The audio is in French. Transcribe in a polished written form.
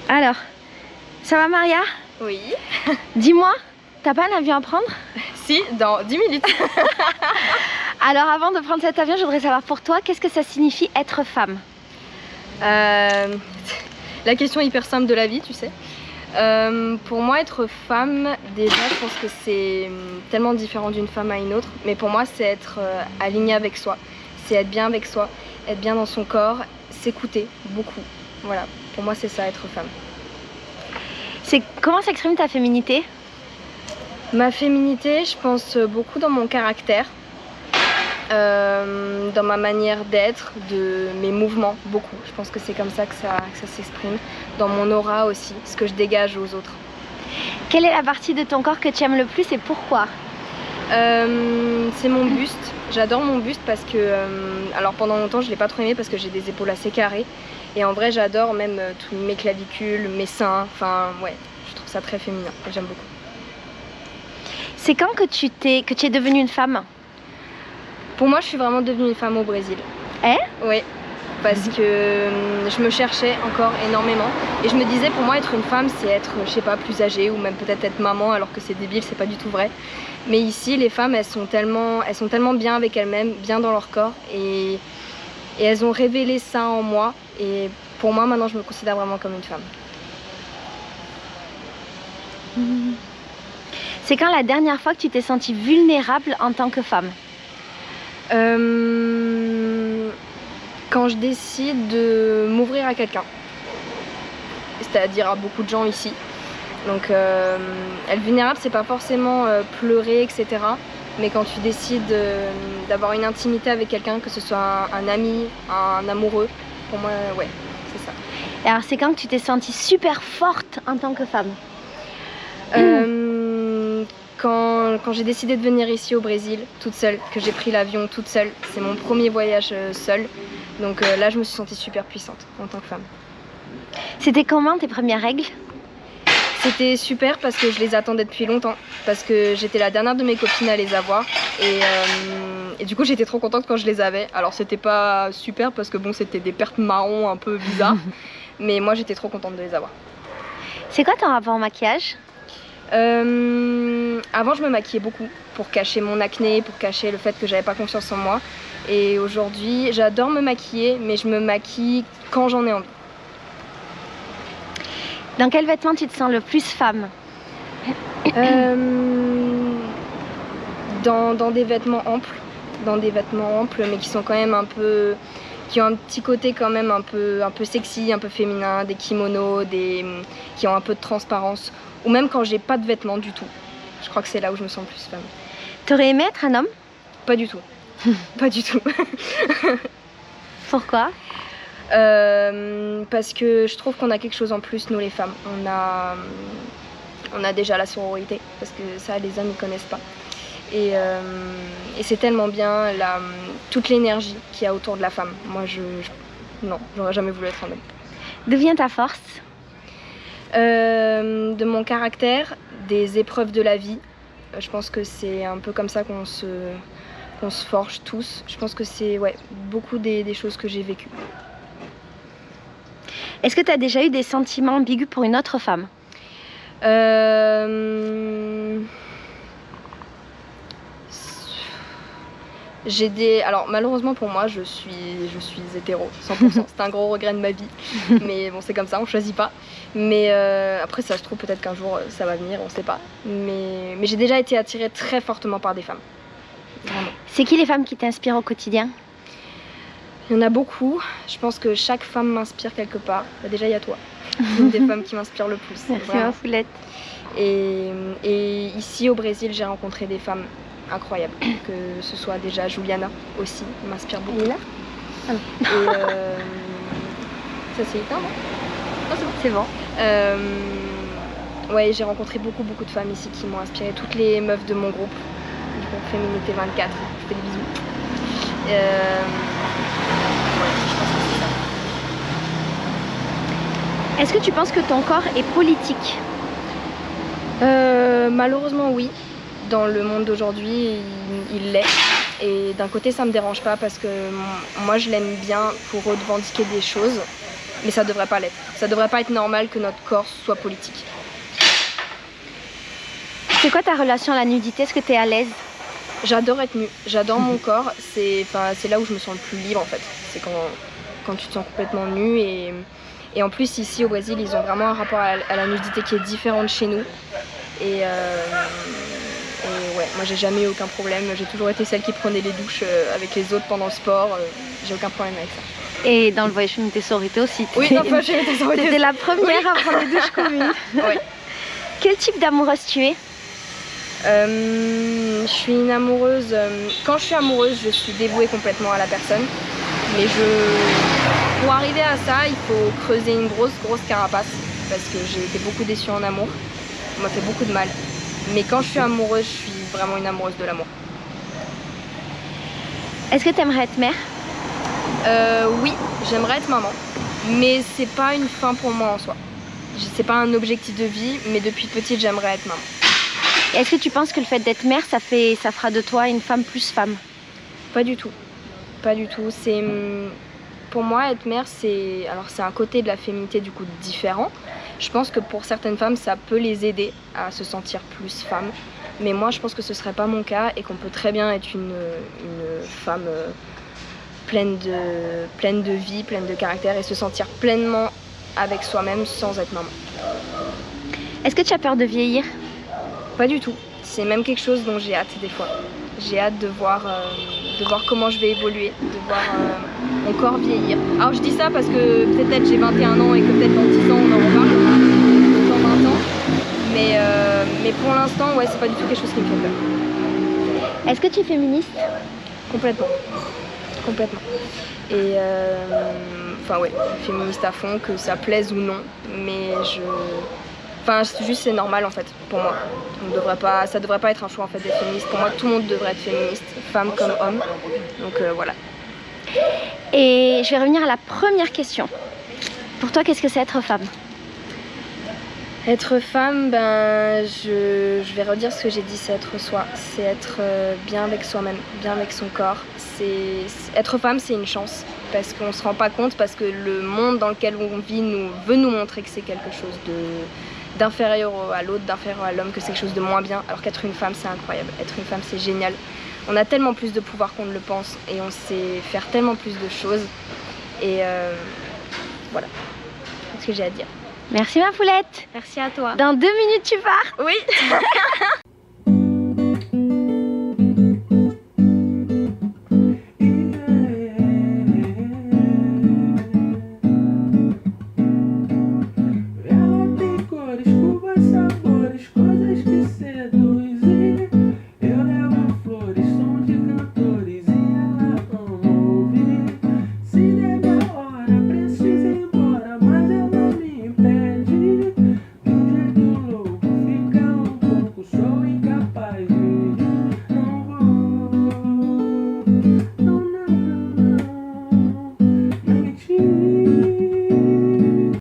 Alors, ça va Maria? Oui. Dis-moi, t'as pas un avion à prendre? Si, dans 10 minutes. Alors avant de prendre cet avion, je voudrais savoir pour toi, qu'est-ce que ça signifie être femme? La question hyper simple de la vie, tu sais. Pour moi, être femme, déjà, je pense que c'est tellement différent d'une femme à une autre. Mais pour moi, c'est être aligné avec soi. C'est être bien avec soi, être bien dans son corps, s'écouter beaucoup. Voilà, pour moi, c'est ça, être femme. Comment s'exprime ta féminité? Ma féminité, je pense beaucoup dans mon caractère, dans ma manière d'être, de mes mouvements, beaucoup. Je pense que c'est comme ça que ça s'exprime. Dans mon aura aussi, ce que je dégage aux autres. Quelle est la partie de ton corps que tu aimes le plus et pourquoi? C'est mon buste. J'adore mon buste parce que, alors pendant longtemps je l'ai pas trop aimé parce que j'ai des épaules assez carrées. Et en vrai j'adore même tous mes clavicules, mes seins, enfin ouais, je trouve ça très féminin, j'aime beaucoup. C'est quand que tu es devenue une femme? Pour moi je suis vraiment devenue une femme au Brésil. Hein? Oui, parce que je me cherchais encore énormément. Et je me disais pour moi être une femme c'est être, je sais pas, plus âgée ou même peut-être être maman alors que c'est débile, c'est pas du tout vrai. Mais ici les femmes elles sont tellement bien avec elles-mêmes, bien dans leur corps et elles ont révélé ça en moi. Et pour moi, maintenant, je me considère vraiment comme une femme. C'est quand la dernière fois que tu t'es sentie vulnérable en tant que femme? Quand je décide de m'ouvrir à quelqu'un. C'est-à-dire à beaucoup de gens ici. Donc, être vulnérable, c'est pas forcément pleurer, etc. Mais quand tu décides d'avoir une intimité avec quelqu'un, que ce soit un ami, un amoureux, pour moi, ouais, c'est ça. Et alors, c'est quand que tu t'es sentie super forte en tant que femme? Quand j'ai décidé de venir ici au Brésil, toute seule, que j'ai pris l'avion toute seule, c'est mon premier voyage seule. Donc là, je me suis sentie super puissante en tant que femme. C'était comment tes premières règles? C'était super parce que je les attendais depuis longtemps, parce que j'étais la dernière de mes copines à les avoir et du coup j'étais trop contente quand je les avais. Alors c'était pas super parce que bon c'était des pertes marron un peu bizarres, mais moi j'étais trop contente de les avoir. C'est quoi ton rapport au maquillage? Avant je me maquillais beaucoup pour cacher mon acné, pour cacher le fait que j'avais pas confiance en moi. Et aujourd'hui j'adore me maquiller, mais je me maquille quand j'en ai envie. Dans quel vêtement tu te sens le plus femme? Dans des vêtements amples, mais qui sont quand même un peu, qui ont un petit côté quand même un peu sexy, un peu féminin, des kimonos, qui ont un peu de transparence, ou même quand j'ai pas de vêtements du tout. Je crois que c'est là où je me sens le plus femme. T'aurais aimé être un homme? Pas du tout, pas du tout. Pourquoi? Parce que je trouve qu'on a quelque chose en plus, nous les femmes. On a déjà la sororité, parce que ça les hommes ils connaissent pas. Et c'est tellement bien toute l'énergie qu'il y a autour de la femme. Moi non, j'aurais jamais voulu être un homme. D'où vient ta force? De mon caractère, des épreuves de la vie. Je pense que c'est un peu comme ça qu'on se forge tous. Je pense que c'est ouais, beaucoup des choses que j'ai vécues. Est-ce que tu as déjà eu des sentiments ambigus pour une autre femme? Alors malheureusement pour moi je suis hétéro 100%. C'est un gros regret de ma vie. Mais bon c'est comme ça, on choisit pas. Mais après ça se trouve peut-être qu'un jour ça va venir, on sait pas. Mais j'ai déjà été attirée très fortement par des femmes. Vraiment. C'est qui les femmes qui t'inspirent au quotidien? Il y en a beaucoup. Je pense que chaque femme m'inspire quelque part. Déjà il y a toi. Une des femmes qui m'inspire le plus. Merci ma foulette. Et ici au Brésil j'ai rencontré des femmes incroyable, que ce soit déjà Juliana aussi, m'inspire beaucoup. Elle est là? Ah non. Et ça c'est éteint, non? Non, c'est bon. Ouais, j'ai rencontré beaucoup de femmes ici qui m'ont inspiré, toutes les meufs de mon groupe, du groupe Féminité 24, je fais des bisous. Ouais, je pense que c'est ça. Est-ce que tu penses que ton corps est politique? Malheureusement oui. Dans le monde d'aujourd'hui, il l'est. Et d'un côté, ça me dérange pas parce que moi, je l'aime bien pour revendiquer des choses. mais ça devrait pas l'être. Ça devrait pas être normal que notre corps soit politique. C'est quoi ta relation à la nudité? Est-ce que tu es à l'aise? J'adore être nue, j'adore mon corps, c'est là où je me sens le plus libre en fait. C'est quand tu te sens complètement nue et en plus ici au Brésil ils ont vraiment un rapport à la nudité qui est différent de chez nous. Et ouais, moi j'ai jamais eu aucun problème, j'ai toujours été celle qui prenait les douches avec les autres pendant le sport, j'ai aucun problème avec ça. Et dans le voyage féminité sororité aussi? Oui, dans le voyage féminité sororité. T'étais la première à prendre les douches communes. Ouais. Quel type d'amoureuse tu es? Je suis une amoureuse, quand je suis amoureuse je suis dévouée complètement à la personne, mais pour arriver à ça il faut creuser une grosse carapace parce que j'ai été beaucoup déçue en amour, ça m'a fait beaucoup de mal, mais quand je suis amoureuse je suis vraiment une amoureuse de l'amour. Est-ce que tu aimerais être mère? Oui, j'aimerais être maman, mais c'est pas une fin pour moi en soi, c'est pas un objectif de vie, mais depuis petite j'aimerais être maman. Est-ce que tu penses que le fait d'être mère, ça fera de toi une femme plus femme? Pas du tout. Pas du tout. Pour moi, être mère, c'est un côté de la féminité du coup différent. Je pense que pour certaines femmes, ça peut les aider à se sentir plus femme. Mais moi, je pense que ce serait pas mon cas et qu'on peut très bien être une femme pleine de vie, pleine de caractère et se sentir pleinement avec soi-même sans être maman. Est-ce que tu as peur de vieillir? Pas du tout. C'est même quelque chose dont j'ai hâte des fois. J'ai hâte de voir comment je vais évoluer, de voir mon corps vieillir. Alors je dis ça parce que peut-être j'ai 21 ans et que peut-être dans 10 ans on en reparle, dans 20 ans. Mais pour l'instant, ouais, c'est pas du tout quelque chose qui me fait peur. Est-ce que tu es féministe? Complètement. Complètement. Et enfin ouais, féministe à fond, que ça plaise ou non, mais juste c'est normal en fait pour moi. Ça devrait pas être un choix en fait d'être féministe. Pour moi tout le monde devrait être féministe, femme comme homme. Donc voilà. Et je vais revenir à la première question. Pour toi, qu'est-ce que c'est être femme? Être femme, je vais redire ce que j'ai dit, c'est être soi, c'est être bien avec soi-même, bien avec son corps. Être femme, c'est une chance parce qu'on se rend pas compte, parce que le monde dans lequel on vit veut nous montrer que c'est quelque chose d'inférieur à l'autre, d'inférieur à l'homme, que c'est quelque chose de moins bien, alors qu'être une femme c'est incroyable, être une femme c'est génial. On a tellement plus de pouvoir qu'on ne le pense et on sait faire tellement plus de choses et voilà, c'est ce que j'ai à dire. Merci ma poulette. Merci à toi. Dans 2 minutes tu pars. Oui.